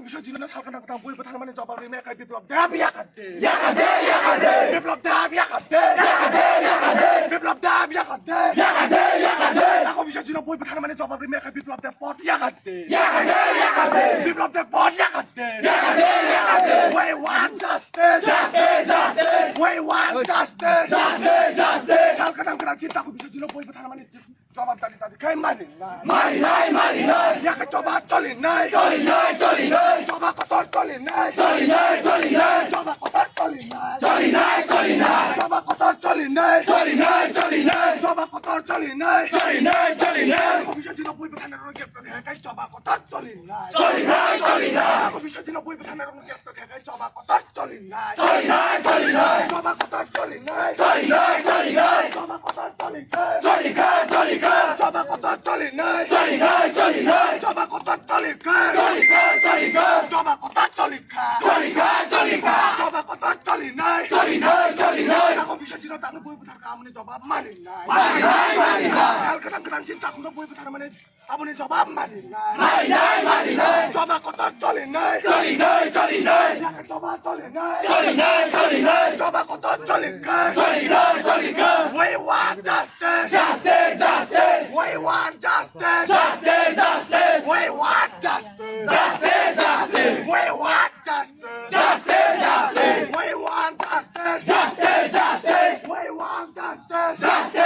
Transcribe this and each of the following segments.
বিষয় জীবনে সালখানা কথা বই প্রধান মানে জবাবে মেকাই বিপ্লব দেব ইয়াকাতে বিপ্লব দেব ইয়াকাতে বিপ্লব দেব ইয়াকাতে দেখো বিষয় জীবনে বই প্রধান মানে জবাবে মেকাই বিপ্লব দেব পথ ইয়াকাতে বিপ্লব দেব পথ ইয়াকাতে we want justice we want justice সালখানা কথা কি দেখো বিষয় জীবনে বই প্রধান মানে জবাবদারি দাবি খাই মানি নাই ইয়াকে জবাব চলি নাই জবাব কত চলি নাই জবাব কত চলি নাই জবাব কত চলি নাই জবাব কত চলি নাই অফিসের দিন বই প্রধানের গ্রেপ্তার দেখাই জবাব কত চলি নাই অফিসের দিন বই প্রধানের গ্রেপ্তার দেখাই জবাব কত চলি নাই জবাব কত চলি নাই জবাব কত চলি নাই জবাব কত চলি নাই জবাব কত চলি জবাব কত চলি জবাব কত চলি নাই দেখো বিষয় ছিল তাকে বই প্রধান আমনে জবাব মানি নাই চিন্তা কোনো বই প্রধান মানে আপনি জবাব মানি নাই জবাব কত চলি নাই জবাব চলি নাই জবাব কত চলি we want justice we want justice we want justice we want justice we want justice we want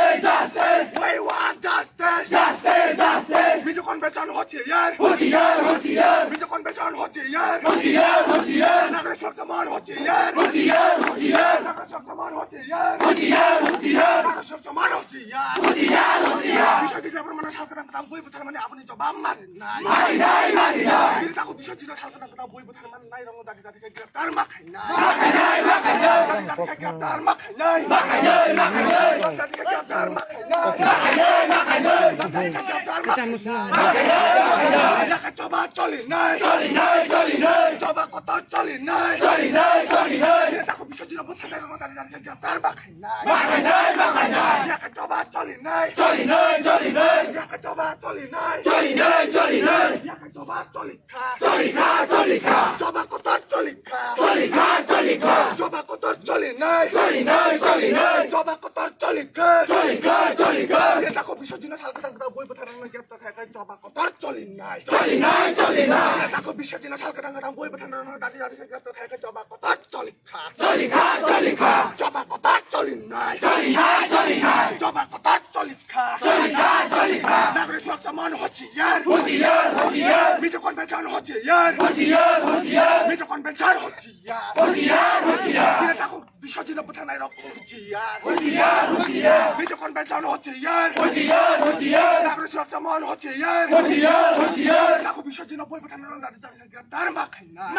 justice we want justice Biju convention হচ্ছে বিজু কনভেনশন হচ্ছে নাগরিক সংসমান হচ্ছে নাগরিক সংসমান হচ্ছে নাগরিক সংসমান হচ্ছে বিষয়টি যে আপনার সালকাতাম কথা বই প্রধান মানে আপনি জবাব মানেন নাই কিন্তু তাকে বিষয়টি সালকাতাম কথা বই প্রধান মানে নাই রঙ দাঁড়িয়ে দাঁড়িয়ে গ্রেপ্তার মাখাই নাই গ্রেপ্তার মাখাই নাই গ্রেপ্তার মাখাই নাই জবাব চলি নাই জবাব কত চলি নাই দেখো বিষয় ছিল গ্রেপ্তার মাখাই নাই জবাব চলি নাই জবাব চলি নাই জবাব চলি জবাব কত চলি জবাব কত চলি নাই জবাব কত চলি দেখো বিষয় ছিল সালকাতাম কথা বই প্রধান গ্রেপ্তার খায় জবাব কত চলি নাই দেখো বিষয় ছিল সালকাতাম কথা বই প্রধান দাঁড়িয়ে দাঁড়িয়ে গ্রেপ্তার খায় জবাব কত চলি জবাব কত চলি নাই জবাব কত চলি নাগরিক সংসমান হচ্ছে মিজো কনভেনশন হচ্ছে মিজো কনভেনশন হচ্ছে দেখো বিষয় ছিল প্রধান রকম হচ্ছে মিজো কনভেনশন হচ্ছে নাগরিক সংসমান হচ্ছে দেখো বিষয় ছিল বই প্রধান গ্রেপ্তার মাখাই নাই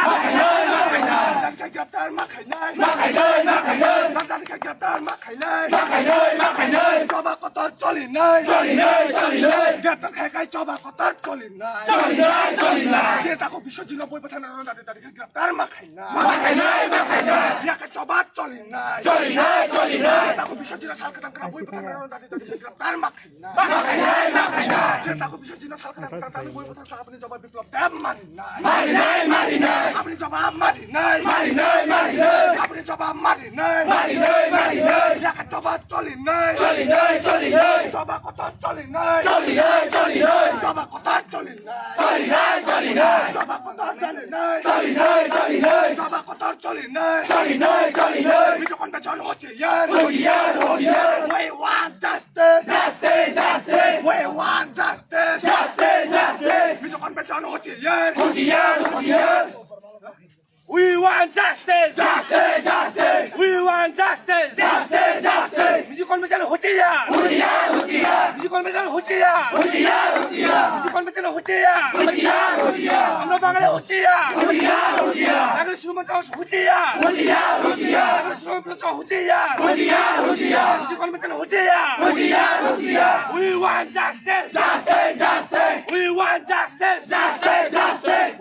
গ্রেপ্তার মাখাই নাই গ্রেপ্তার মাখাই নাই জবাব কত চলি নাই গ্রেপ্তার খাই জবাব কত চলি নাই যে দেখো বিষয় ছিল বই প্রধান গ্রেপ্তার মাখাই নাই জবাব চলি নাই দেখো বিষয় ছিল সালকাতাম কথা বই প্রধান গ্রেপ্তার মাখাই নাই যে দেখো বিষয় ছিল সালকাতাম কথা বই প্রধান আপনি জবাব বিপ্লব দেব মানি নাই আপনি জবাব মানি নাই আপনি জবাব মানি নাই জবাব চলি নাই জবাব কত চলি নাই জবাব কত চলি নাই জবাব কত চলি নাই জবাব কত চলি নাই বিজু কনভেনশন হচ্ছে we want justice we want justice Biju convention হচ্ছে We want justice! We want justice! Music convention hotiya! Music convention hotiya! Music convention hotiya! Ano bangale hotiya! Nagar sumachaw hotiya! Nagar sumachaw hotiya! Music convention hotiya! We want justice! We want justice!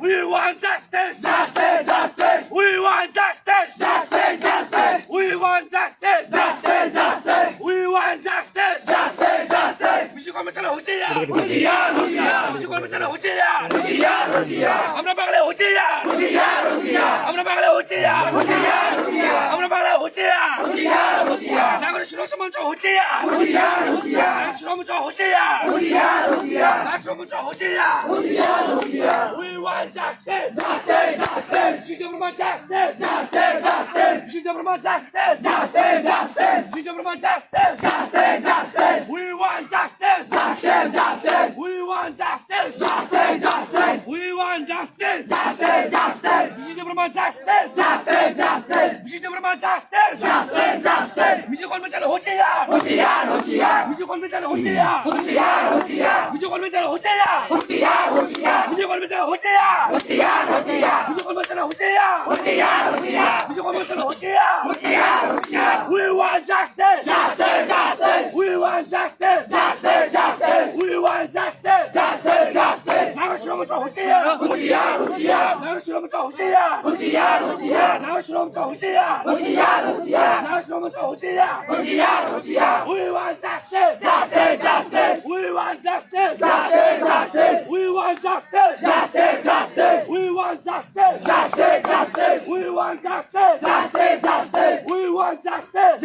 We want justice! We want justice! We want justice! We want justice! Music convention hotiya! Music convention কর্মচারী হুঁশিয়ার আমরা বাংলায় হুঁশিয়ার আমরা বাংলায় হুঁশিয়ার আমরা বাংলায় হুঁশিয়ার নাগরিক সুরক্ষা মঞ্চ হুঁশিয়ার নাগরিক সুরক্ষা মঞ্চ হুঁশিয়ার নাগরিক সুরক্ষা মঞ্চ হুঁশিয়ার We want justice Shisham Brahma justice Shisham Brahma justice Shisham Brahma justice We want justice We want justice We want justice Shisham Brahma justice Shisham Brahma justice Miji কর্মচারী হুঁশিয়ার Miji কর্মচারী হুঁশিয়ার Miji কর্মচারী হুঁশিয়ার Miji কর্মচারী হুঁশিয়ার Miji কর্মচারী হুঁশিয়ার Miji কর্মচারী হুঁশিয়ার We want justice We want justice We want justice নাগরিক সুরক্ষা মঞ্চ হুঁশিয়ার নাগরিক সুরক্ষা মঞ্চ হুঁশিয়ার নাগরিক সুরক্ষা মঞ্চ হুঁশিয়ার নাগরিক সুরক্ষা মঞ্চ হুঁশিয়ার We want justice We want justice We want justice We want justice We want justice We want justice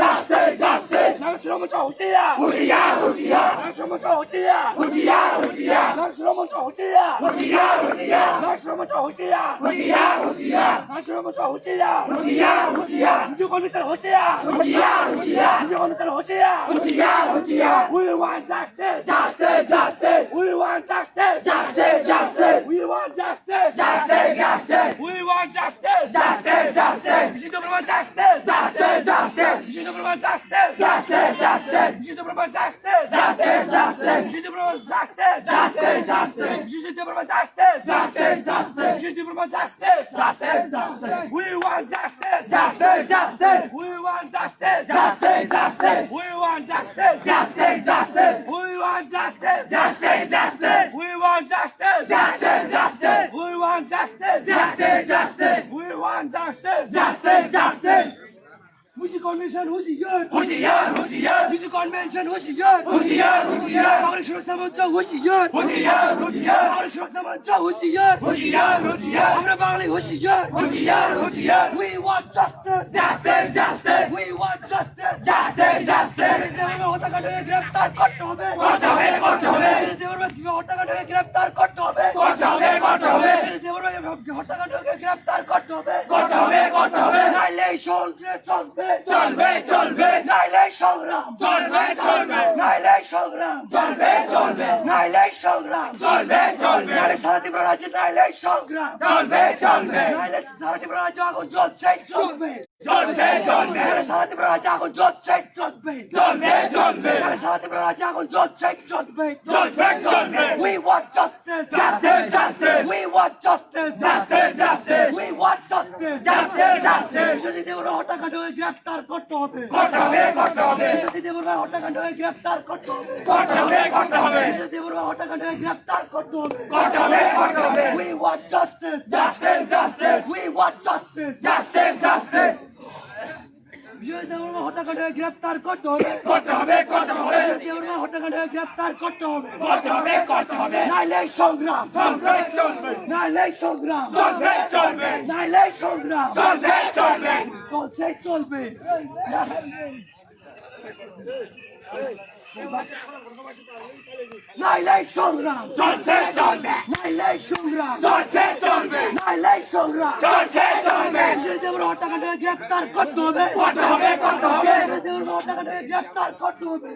নাগরিক সুরক্ষা মঞ্চ হুঁশিয়ার নাগরিক সুরক্ষা মঞ্চ হুঁশিয়ার নাগরিক সুরক্ষা মঞ্চ হুঁশিয়ার নাগরিক সুরক্ষা মঞ্চ হুঁশিয়ার নাগরিক সুরক্ষা মঞ্চ হুঁশিয়ার Miji কর্মচারী হুঁশিয়ার Miji কর্মচারী হুঁশিয়ার We want justice We want justice We want justice We want justice Miji Brahma justice Miji Brahma justice Miji Brahma justice Miji Brahma justice Miji Brahma justice Miji Brahma justice We want justice We want justice We want justice We want justice We want justice We want justice We want justice Miji convention হুঁশিয়ার Miji convention হুঁশিয়ার নাগরিক সুরক্ষা মঞ্চ হুঁশিয়ার নাগরিক সুরক্ষা মঞ্চ হুঁশিয়ার আমরা বাঙালি হুঁশিয়ার We want justice We want justice হত্যাকাণ্ডে গ্রেফতার করতে হবে হত্যাকাণ্ডে গ্রেফতার করতে হবে হত্যাকাণ্ডে গ্রেফতার করতে হবে নাইলে সংগ্রাম চলবে নাইলে সংগ্রাম নাইলে সংগ্রাম নাইলে সংগ্রাম নাইলে সারা ত্রিপুরা রাজ্যে নাইলে সংগ্রাম নাইলে সারা ত্রিপুরা রাজ্যে আগুন জ্বলছে চলবে সারা ত্রিপুরা রাজ্যে আগুন জ্বলছে চলবে সারা ত্রিপুরা রাজ্যে আগুন জ্বলছে চলবে We want justice We want justice We want justice যদি দেবরা হত্যাকাণ্ড গ্রেফতার করতে হবে যদি দেবরা হত্যাকাণ্ড গ্রেফতার করতে হবে যদি দেবরা হত্যাকাণ্ড গ্রেফতার করতে হবে We want justice We want justice যদি দেবরা হত্যাকাণ্ড গ্রেফতার করতে হবে যদি দেবরা হত্যাকাণ্ড গ্রেফতার করতে হবে নাইলে সংগ্রাম নাইলে সংগ্রাম নাইলে সংগ্রাম চলবে নাইলে সংগ্রাম নাইলে সংগ্রাম নাইলে সংগ্রাম যদি দেবরা হত্যাকাণ্ড গ্রেফতার করতে হবে যদি দেবরা হত্যাকাণ্ড গ্রেফতার করতে হবে